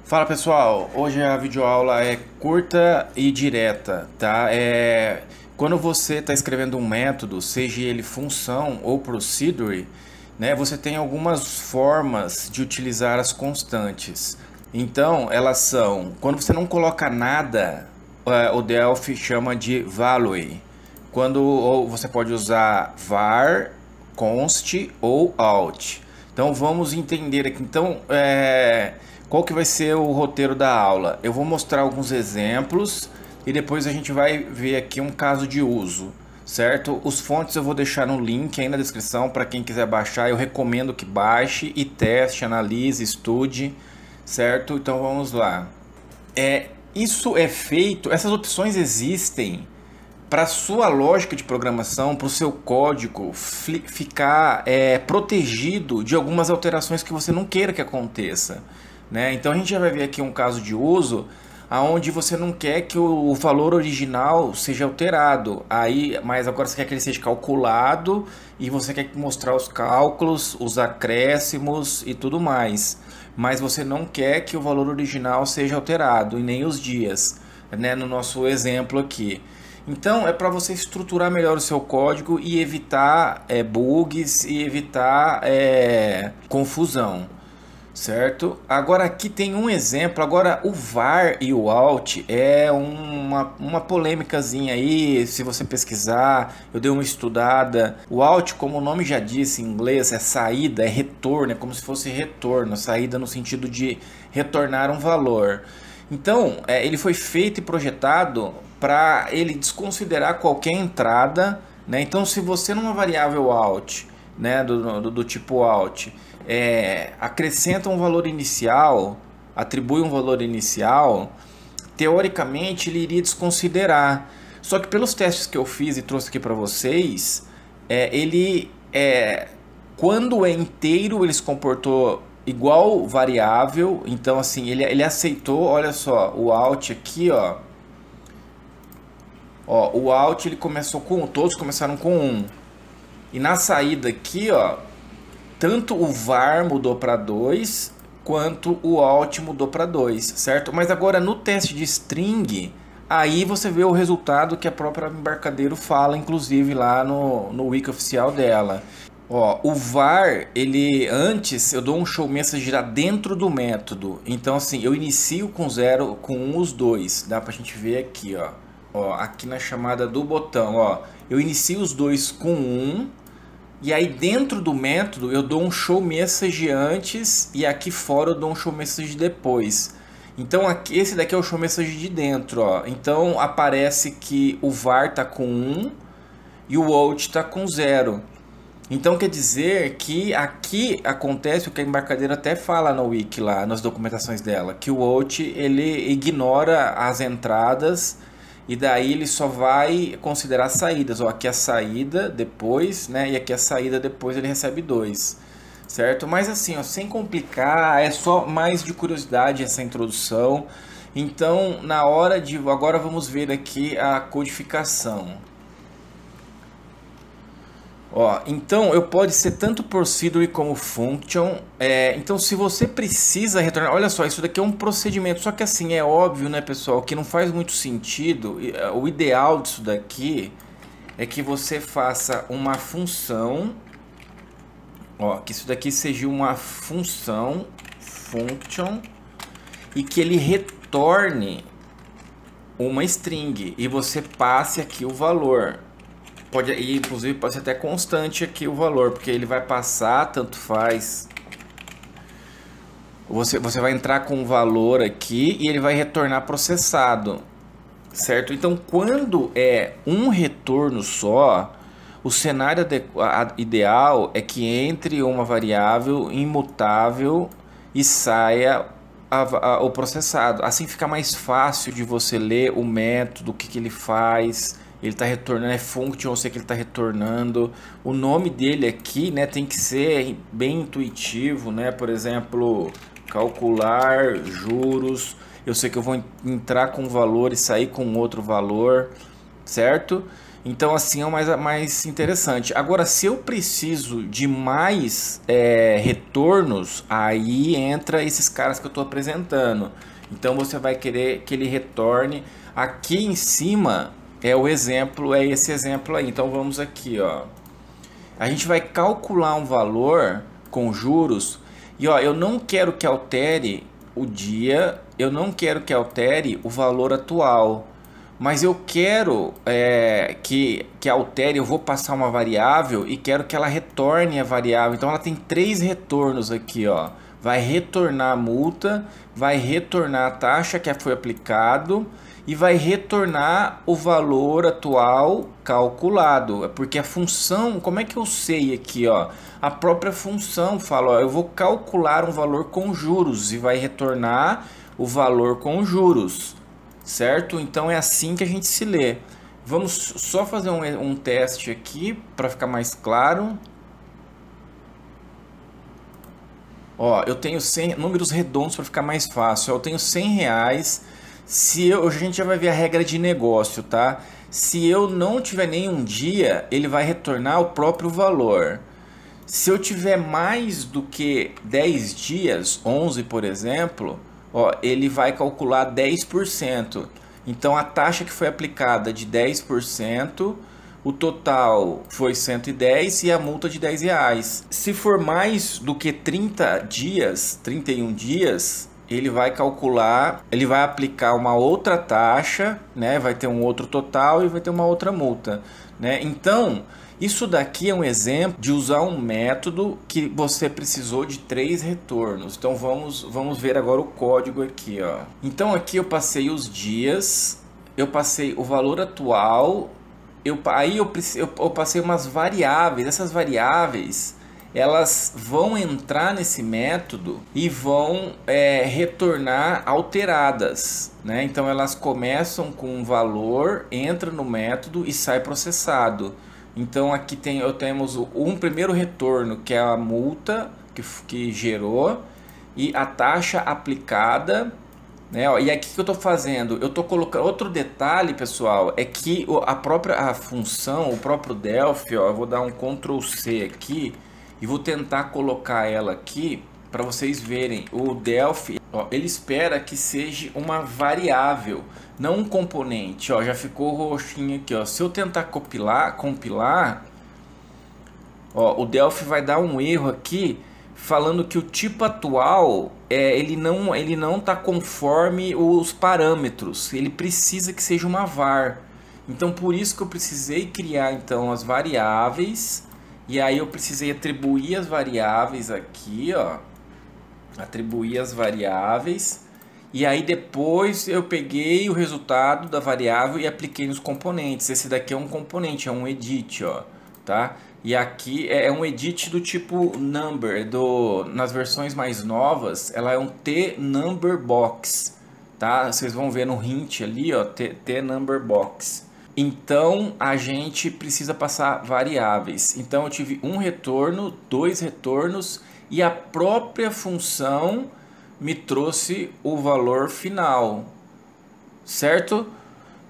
Fala pessoal, hoje a videoaula é curta e direta, tá? Quando você está escrevendo um método, seja ele função ou procedure, né, você tem algumas formas de utilizar as constantes. Então, elas são, quando você não coloca nada, o Delphi chama de value. Ou você pode usar var, const ou out. Então vamos entender aqui. Então, qual que vai ser o roteiro da aula? Eu vou mostrar alguns exemplos e depois a gente vai ver aqui um caso de uso, certo? Os fontes eu vou deixar no link aí na descrição para quem quiser baixar. Eu recomendo que baixe e teste, analise, estude, certo? Então vamos lá. Isso é feito, essas opções existem para sua lógica de programação, para o seu código ficar protegido de algumas alterações que você não queira que aconteça, né? Então a gente já vai ver aqui um caso de uso aonde você não quer que o valor original seja alterado, mas agora você quer que ele seja calculado e você quer mostrar os cálculos, os acréscimos e tudo mais, mas você não quer que o valor original seja alterado e nem os dias, né? No nosso exemplo aqui. Então é para você estruturar melhor o seu código e evitar bugs e evitar confusão, certo? Agora aqui tem um exemplo. Agora o var e o out é uma polêmicazinha aí. Se você pesquisar, eu dei uma estudada. O out, como o nome já disse em inglês, é saída, é retorno, é como se fosse retorno, saída no sentido de retornar um valor. Então, ele foi feito e projetado para ele desconsiderar qualquer entrada, né? Então, se você numa variável out, né, do tipo out, acrescenta um valor inicial, atribui um valor inicial, teoricamente ele iria desconsiderar. Só que pelos testes que eu fiz e trouxe aqui para vocês, quando é inteiro ele se comportou igual variável. Então assim, ele aceitou, olha só, o out aqui, ó, o out ele começou com, todos começaram com 1. E na saída aqui, ó, tanto o var mudou para 2, quanto o out mudou para 2, certo? Mas agora no teste de string, aí você vê o resultado que a própria Embarcadero fala, inclusive lá no wiki oficial dela. Ó, o var, antes eu dou um show message já dentro do método. Então assim, eu inicio com 0, com 1 os dois. Dá pra gente ver aqui, ó. Ó, aqui na chamada do botão, ó. Eu inicio os dois com 1. E aí dentro do método eu dou um show message antes e aqui fora eu dou um show message depois. Então aqui, esse daqui é o show message de dentro, ó. Então aparece que o var tá com 1 e o out tá com 0. Então quer dizer que aqui acontece o que a Embarcadero até fala no wiki lá, nas documentações dela, que o out ele ignora as entradas e daí ele só vai considerar saídas. Ó, aqui a saída depois, né? E aqui a saída depois ele recebe 2, certo? Mas assim, ó, sem complicar, é só mais de curiosidade essa introdução. Então agora vamos ver aqui a codificação. Ó, então pode ser tanto procedure como function. Então se você precisa retornar, olha só, isso daqui é um procedimento, só que assim, é óbvio, né, pessoal, que não faz muito sentido. O ideal disso daqui é que você faça uma função, ó, que isso daqui seja uma função, function, e que ele retorne uma string, e você passe aqui o valor. Inclusive pode ser até constante aqui o valor, porque ele vai passar, tanto faz. Você vai entrar com um valor aqui e ele vai retornar processado, certo? Então quando é um retorno só, o cenário ideal é que entre uma variável imutável e saia o processado. Assim fica mais fácil de você ler o método, o que ele faz. Ele está retornando, é function, eu sei que ele está retornando. O nome dele aqui, né, tem que ser bem intuitivo, né? Por exemplo, calcular juros. Eu sei que eu vou entrar com um valor e sair com outro valor, certo? Então assim é o mais interessante. Agora, se eu preciso de mais retornos, aí entra esses caras que eu estou apresentando. Então você vai querer que ele retorne. Aqui em cima é o exemplo, é esse exemplo aí. Então vamos aqui, ó. A gente vai calcular um valor com juros e ó, eu não quero que altere o dia, eu não quero que altere o valor atual, mas eu quero que altere, eu vou passar uma variável e quero que ela retorne a variável. Então ela tem três retornos aqui, ó. Vai retornar a multa, vai retornar a taxa que foi aplicado e vai retornar o valor atual calculado. Porque a função, como é que eu sei aqui, ó? A própria função fala, ó, eu vou calcular um valor com juros e vai retornar o valor com juros, certo? Então é assim que a gente se lê. Vamos só fazer um teste aqui para ficar mais claro. Ó, eu tenho 100 números redondos para ficar mais fácil. Eu tenho R$100. A gente já vai ver a regra de negócio, tá? Se eu não tiver nenhum dia, ele vai retornar o próprio valor. Se eu tiver mais do que 10 dias, 11 por exemplo, ó, ele vai calcular 10%. Então a taxa que foi aplicada de 10%, o total foi 110 e a multa de R$10. Se for mais do que 30 dias, 31 dias, ele vai calcular, ele vai aplicar uma outra taxa, né? Vai ter um outro total e vai ter uma outra multa, né? Então, isso daqui é um exemplo de usar um método que você precisou de 3 retornos. Então vamos ver agora o código aqui, ó. Então aqui eu passei os dias, eu passei o valor atual, eu passei umas variáveis. Essas variáveis elas vão entrar nesse método e vão retornar alteradas, né? Então elas começam com um valor, entra no método e sai processado. Então aqui temos um primeiro retorno, que é a multa que gerou e a taxa aplicada, né? E aqui que eu estou fazendo, eu estou colocando outro detalhe, pessoal, é que a função, o próprio Delphi, ó, eu vou dar um Ctrl C aqui e vou tentar colocar ela aqui para vocês verem. O Delphi, ó, ele espera que seja uma variável, não um componente. Ó, já ficou roxinho aqui, ó. Se eu tentar compilar, ó, o Delphi vai dar um erro aqui falando que o tipo atual ele não está conforme os parâmetros. Ele precisa que seja uma var. Então por isso que eu precisei criar então as variáveis. E aí eu precisei atribuir as variáveis aqui, ó. Atribuir as variáveis. E aí depois eu peguei o resultado da variável e apliquei nos componentes. Esse daqui é um componente, é um edit, ó, tá? E aqui é um edit do tipo number, nas versões mais novas, ela é um t-number-box, tá? Vocês vão ver no hint ali, ó, t-number-box. Então a gente precisa passar variáveis. Então eu tive um retorno, 2 retornos e a própria função me trouxe o valor final, certo?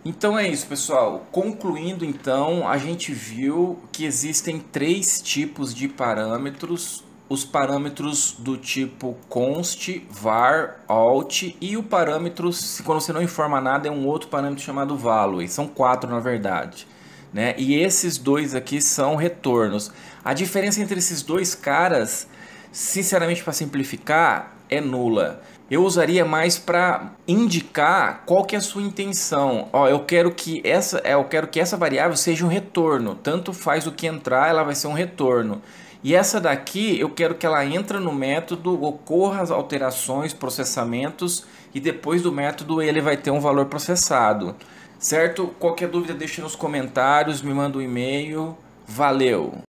Então é isso, pessoal. Concluindo, então, a gente viu que existem 3 tipos de parâmetros. Os parâmetros do tipo const, var, alt e o parâmetro, quando você não informa nada, é um outro parâmetro chamado value. São 4 na verdade, né? E esses 2 aqui são retornos. A diferença entre esses 2 caras, sinceramente, para simplificar, é nula. Eu usaria mais para indicar qual que é a sua intenção. Ó, eu quero que essa variável seja um retorno. Tanto faz o que entrar, ela vai ser um retorno. E essa daqui, eu quero que ela entre no método, ocorra as alterações, processamentos, e depois do método ele vai ter um valor processado. Certo? Qualquer dúvida deixa nos comentários, me manda um e-mail. Valeu!